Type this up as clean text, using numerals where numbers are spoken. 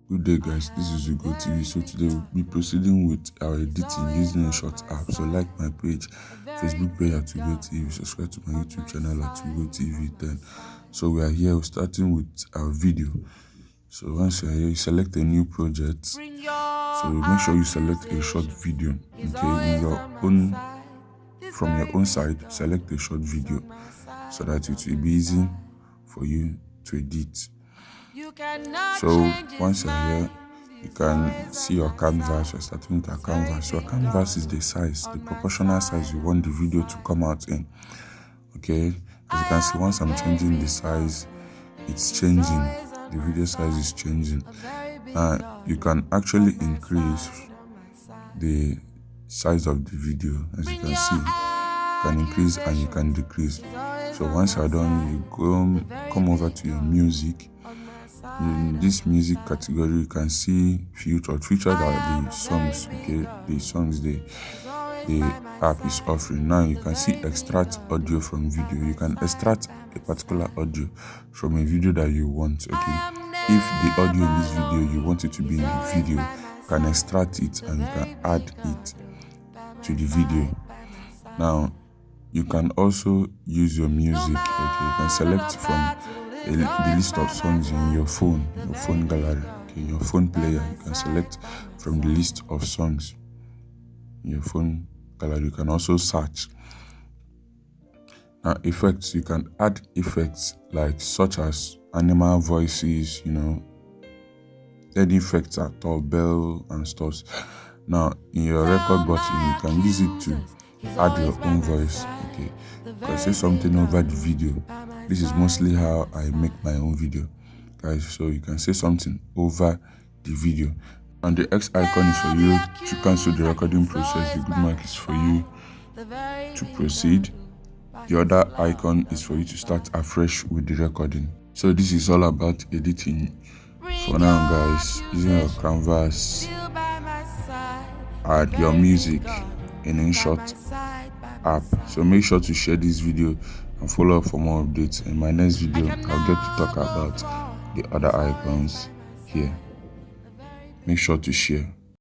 Good day guys, this is Ugo TV. So today we'll be proceeding with our editing using Inshot App. So like my page, Facebook page at Ugo TV, subscribe to my YouTube channel at Ugo TV 10. So we are here, we're starting with our video. So once you're here, you select a new project. So make sure you select a short video. Okay, from your own side, select a short video so that it will be easy for you to edit. So once you're here, you can see your canvas. You're starting with a canvas. Your canvas is the size, the proportional size you want the video to come out in. Okay, as you can see, once I'm changing the size, it's changing. The video size is changing. You can actually increase the size of the video. As you can see, you can increase and you can decrease. So once you're done, you come over to your music. In this music category, you can see featured are the songs. Okay, the songs the app is offering. Now you can see extract audio from video. You can extract a particular audio from a video that you want. Okay, if the audio in this video you want it to be in the video, you can extract it and you can add it to the video. Now you can also use your music. Okay, you can select from the list of songs in your phone gallery. Okay, your phone player. You can select from the list of songs in your phone gallery. You can also search. Now effects, you can add effects such as animal voices, any effects at all, bell and stuff. Now in your record button, you can use it to add your own voice. Okay, you can say something over the video. This is mostly how I make my own video, guys. So you can say something over the video. And the X icon is for you to cancel the recording process. The good mark is for you to proceed. The other icon is for you to start afresh with the recording. So this is all about editing for now, guys. Using your canvas, add your music in Inshot App. So make sure to share this video and follow up for more updates. In my next video, I'll get to talk about the other icons here. Make sure to share.